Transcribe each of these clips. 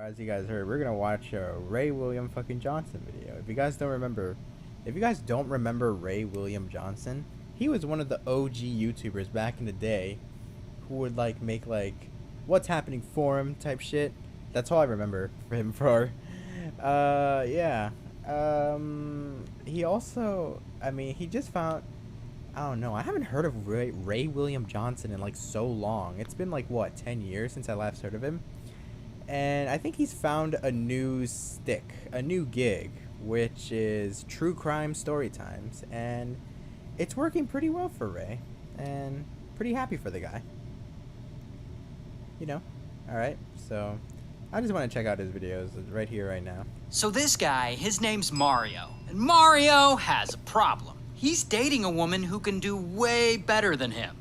As you guys heard, we're gonna watch a Ray William fucking Johnson video. If you guys don't remember Ray William Johnson, he was one of the OG YouTubers back in the day who would make what's happening forum type shit. That's all I remember for him for. Yeah. He also, he just found, I don't know, I haven't heard of Ray William Johnson in so long. It's been what, 10 years since I last heard of him. And I think he's found a new gig, which is true crime story times, and it's working pretty well for Ray, and pretty happy for the guy. Alright, so I just want to check out his videos right here, right now. So this guy, his name's Mario, and Mario has a problem. He's dating a woman who can do way better than him.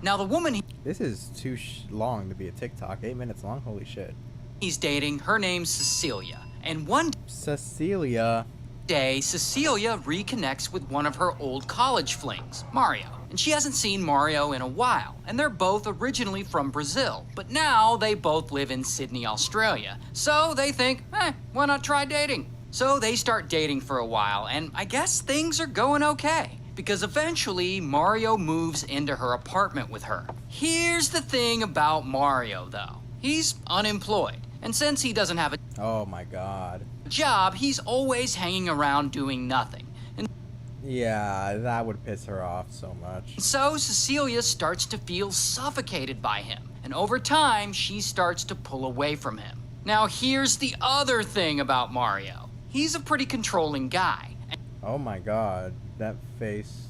Now the woman This is too long to be a TikTok, 8 minutes long, holy shit. He's dating, her name's Cecilia, and one day Cecilia reconnects with one of her old college flings, Mario, and she hasn't seen Mario in a while, and they're both originally from Brazil, but now they both live in Sydney, Australia, so they think, why not try dating? So they start dating for a while, and I guess things are going okay, because eventually Mario moves into her apartment with her. Here's the thing about Mario though, he's unemployed. And since he doesn't have a oh my god job, he's always hanging around doing nothing. And yeah, that would piss her off so much. so Cecilia starts to feel suffocated by him, and over time she starts to pull away from him. Now here's the other thing about Mario. He's a pretty controlling guy. Oh my god, that face.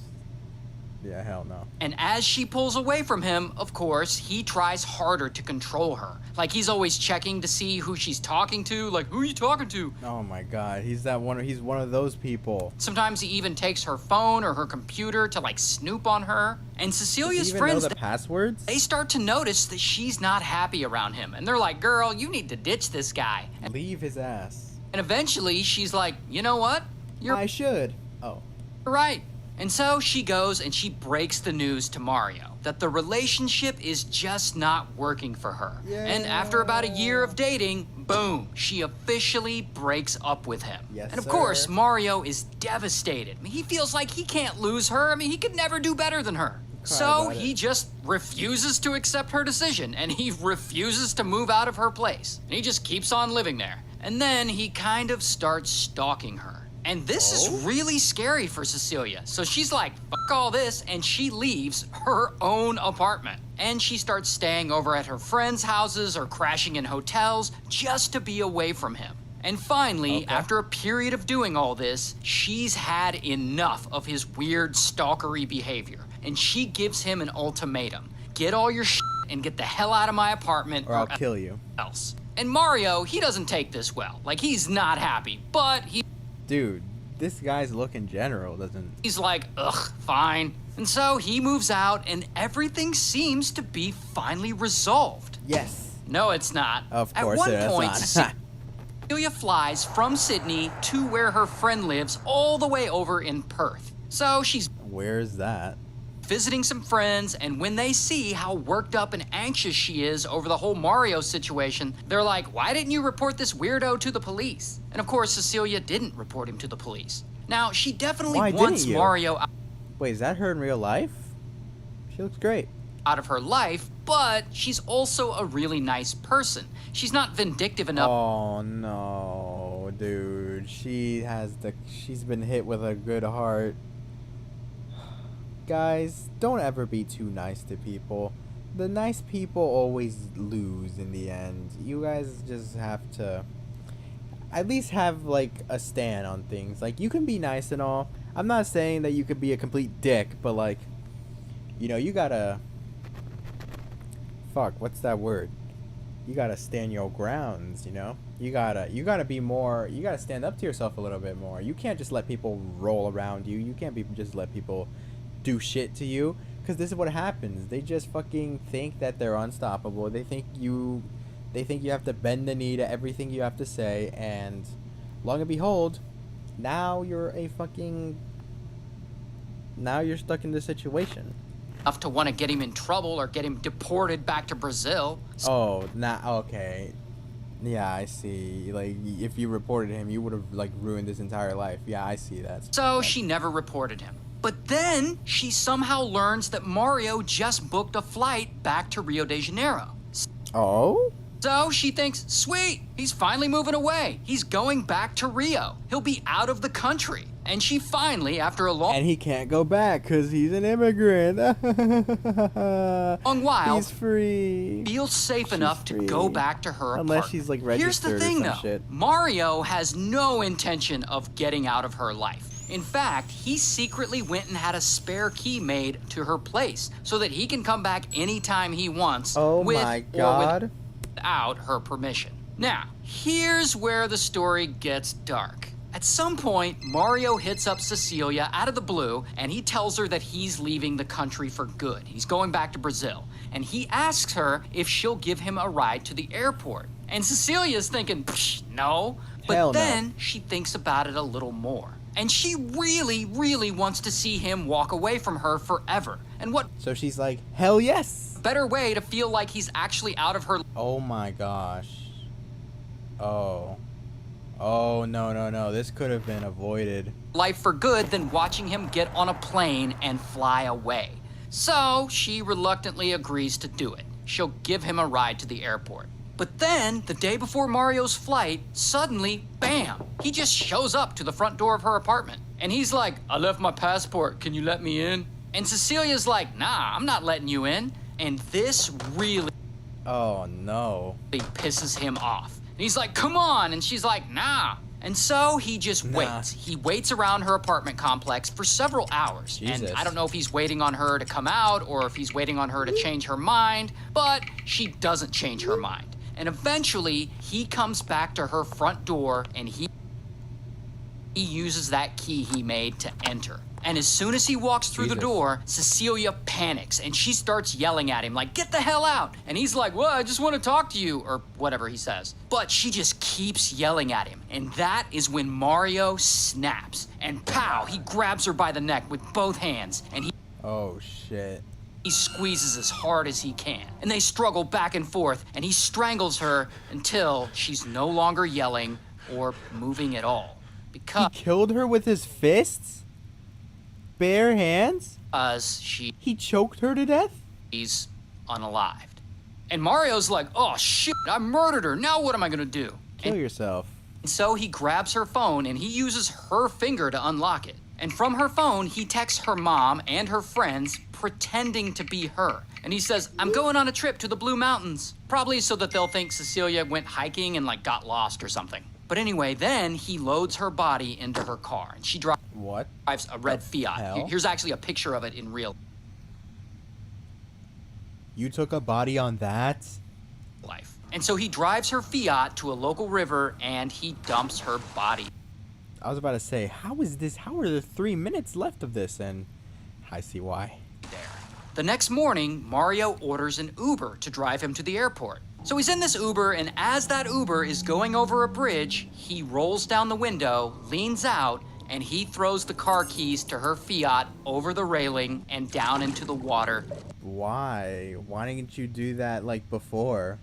Yeah, hell no. And as she pulls away from him, of course, he tries harder to control her. Like he's always checking to see who she's talking to, like, who are you talking to? Oh my god, he's one of those people. Sometimes he even takes her phone or her computer to snoop on her. And Cecilia's friends, know the passwords? They start to notice that she's not happy around him. And they're like, girl, you need to ditch this guy. Leave his ass. And eventually she's like, you know what? I should. Oh. You're right. And so she goes and she breaks the news to Mario that the relationship is just not working for her. Yeah. And after about a year of dating, boom, she officially breaks up with him. Yes, and of sir. course, Mario is devastated. He feels like he can't lose her. He could never do better than her. So he just refuses to accept her decision, and he refuses to move out of her place. And he just keeps on living there. And then he kind of starts stalking her. And this is really scary for Cecilia. So she's like, fuck all this, and she leaves her own apartment. And she starts staying over at her friends' houses or crashing in hotels just to be away from him. And finally, after a period of doing all this, she's had enough of his weird stalkery behavior. And she gives him an ultimatum. Get all your shit and get the hell out of my apartment or I'll kill you. Else. And Mario, he doesn't take this well. He's not happy, but Dude, this guy's look in general doesn't... He's like, ugh, fine. And so he moves out and everything seems to be finally resolved. Yes. No, it's not. Of course At one it point, is Cecilia flies from Sydney to where her friend lives all the way over in Perth. So she's... Where's that? Visiting some friends, and when they see how worked up and anxious she is over the whole Mario situation, they're like, why didn't you report this weirdo to the police? And of course, Cecilia didn't report him to the police. Now, she definitely wants Mario out. Wait, is that her in real life? She looks great. Out of her life, but she's also a really nice person. She's not vindictive enough. Oh no, dude. She's been hit with a good heart. Guys, don't ever be too nice to people. The nice people always lose in the end. You guys just have to at least have a stand on things. You can be nice and all. I'm not saying that you could be a complete dick, but you gotta what's that word? You gotta stand your grounds, You gotta be more, you gotta stand up to yourself a little bit more. You can't just let people roll around you. You can't just let people do shit to you, because this is what happens. They just fucking think that they're unstoppable. They think you have to bend the knee to everything you have to say, and long and behold, now you're stuck in this situation. Enough to want to get him in trouble or get him deported back to Brazil. Oh, okay. Yeah, I see. Like, if you reported him, you would have, like, ruined his entire life. Yeah, I see that. So she never reported him. But then she somehow learns that Mario just booked a flight back to Rio de Janeiro. Oh? So she thinks, sweet, he's finally moving away. He's going back to Rio. He'll be out of the country. And she finally, after a long And he can't go back because he's an immigrant. while, He's free. feels safe enough to free. go back to her apartment. Unless she's, like, Here's the registered or thing, some though. shit. Mario has no intention of getting out of her life. In fact, he secretly went and had a spare key made to her place so that he can come back anytime he wants Oh with my or god. without her permission. Now, here's where the story gets dark. At some point, Mario hits up Cecilia out of the blue, and he tells her that he's leaving the country for good. He's going back to Brazil. And he asks her if she'll give him a ride to the airport. And Cecilia's thinking, psh, no. But Hell no. then she thinks about it a little more. And she really, really wants to see him walk away from her forever. And what So she's like, hell yes. better way to feel like he's actually out of her Oh my gosh. Oh. Oh, no. This could have been avoided. life for good than watching him get on a plane and fly away. So she reluctantly agrees to do it. She'll give him a ride to the airport. But then, the day before Mario's flight, suddenly, bam, he just shows up to the front door of her apartment. And he's like, I left my passport, can you let me in? And Cecilia's like, nah, I'm not letting you in. And this really Oh no. pisses him off. And he's like, come on. And she's like, nah. And so he just waits. He waits around her apartment complex for several hours. Jesus. And I don't know if he's waiting on her to come out or if he's waiting on her to change her mind, but she doesn't change her mind. And eventually, he comes back to her front door and he uses that key he made to enter. And as soon as he walks through the Jesus. door, Cecilia panics and she starts yelling at him like, get the hell out. And he's like, well, I just want to talk to you, or whatever he says. But she just keeps yelling at him. And that is when Mario snaps. And pow, he grabs her by the neck with both hands and Oh shit. he squeezes as hard as he can. And they struggle back and forth and he strangles her until she's no longer yelling or moving at all. He Because killed her with his fists? Bare hands? He choked her to death? she's unalived. And Mario's like, oh shit, I murdered her. Now what am I gonna do? Kill yourself. And so he grabs her phone and he uses her finger to unlock it. And from her phone, he texts her mom and her friends pretending to be her. And he says, I'm going on a trip to the Blue Mountains. Probably so that they'll think Cecilia went hiking and like got lost or something. But anyway, then he loads her body into her car and she What? drives a red The Fiat. hell? Here's actually a picture of it in real You took a body on that? life. And so he drives her Fiat to a local river and he dumps her body I was about to say, how are there 3 minutes left of this? And I see why. there. The next morning, Mario orders an Uber to drive him to the airport. So he's in this Uber, and as that Uber is going over a bridge, he rolls down the window, leans out, and he throws the car keys to her Fiat over the railing and down into the water, Why? Why didn't you do that like before?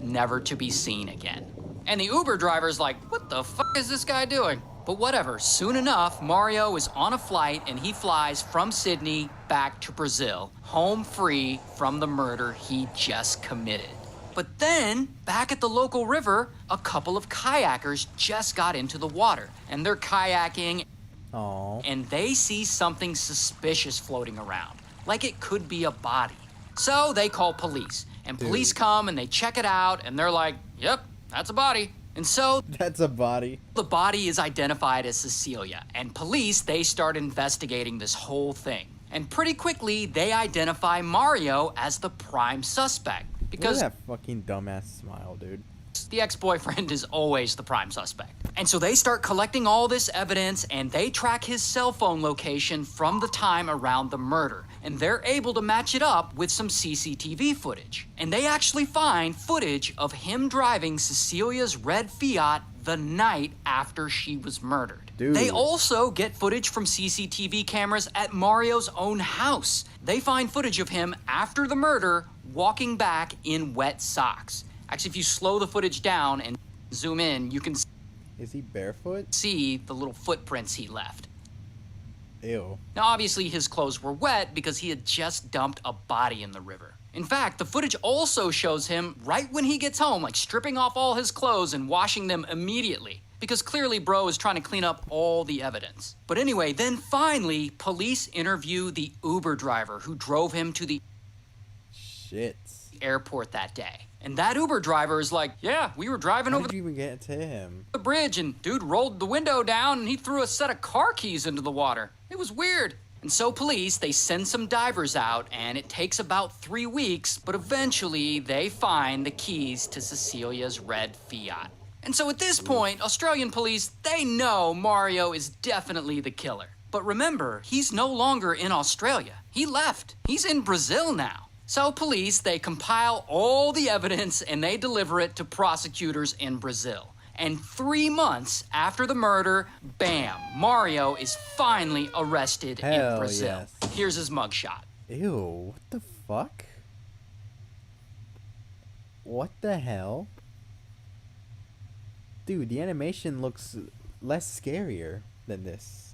never to be seen again. And the Uber driver's like, what the fuck is this guy doing? But whatever, soon enough, Mario is on a flight and he flies from Sydney back to Brazil, home free from the murder he just committed. But then, back at the local river, a couple of kayakers just got into the water, and they're kayaking, Oh. and they see something suspicious floating around, like it could be a body. So they call police, and police Dude. come and they check it out, and they're like, yep, that's a body. And so That's a body. the body is identified as Cecilia, and police, they start investigating this whole thing. And pretty quickly, they identify Mario as the prime suspect, Look because at that fucking dumbass smile, dude. the ex-boyfriend is always the prime suspect. And so they start collecting all this evidence and they track his cell phone location from the time around the murder. And they're able to match it up with some CCTV footage. And they actually find footage of him driving Cecilia's red Fiat the night after she was murdered. Dude. They also get footage from CCTV cameras at Mario's own house. They find footage of him after the murder walking back in wet socks. Actually, if you slow the footage down and zoom in, you can Is he barefoot? see the little footprints he left. Ew. Now, obviously, his clothes were wet because he had just dumped a body in the river. In fact, the footage also shows him right when he gets home, like stripping off all his clothes and washing them immediately. Because clearly, bro is trying to clean up all the evidence. But anyway, then finally, police interview the Uber driver who drove him to the Shit. airport that day. And that Uber driver is like, yeah, we were driving How over did you even get to him? the bridge and dude rolled the window down and he threw a set of car keys into the water. It was weird. And so police, they send some divers out and it takes about 3 weeks, but eventually they find the keys to Cecilia's red Fiat. And so at this point, Australian police, they know Mario is definitely the killer. But remember, he's no longer in Australia. He left. He's in Brazil now. So police, they compile all the evidence and they deliver it to prosecutors in Brazil. And 3 months after the murder, bam, Mario is finally arrested in Brazil. Yes. Here's his mugshot. Ew, what the fuck? What the hell? Dude, the animation looks less scarier than this.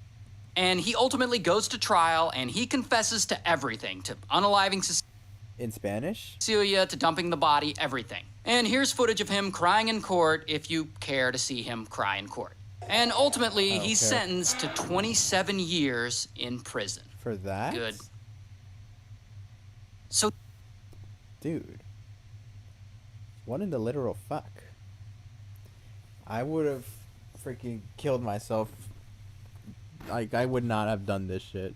And he ultimately goes to trial and he confesses to everything, to unaliving In Spanish? Cecilia, to dumping the body, everything. And here's footage of him crying in court if you care to see him cry in court. And ultimately, he's sentenced to 27 years in prison. For that? Good. So, Dude. What in the literal fuck? I would have freaking killed myself. Like, I would not have done this shit.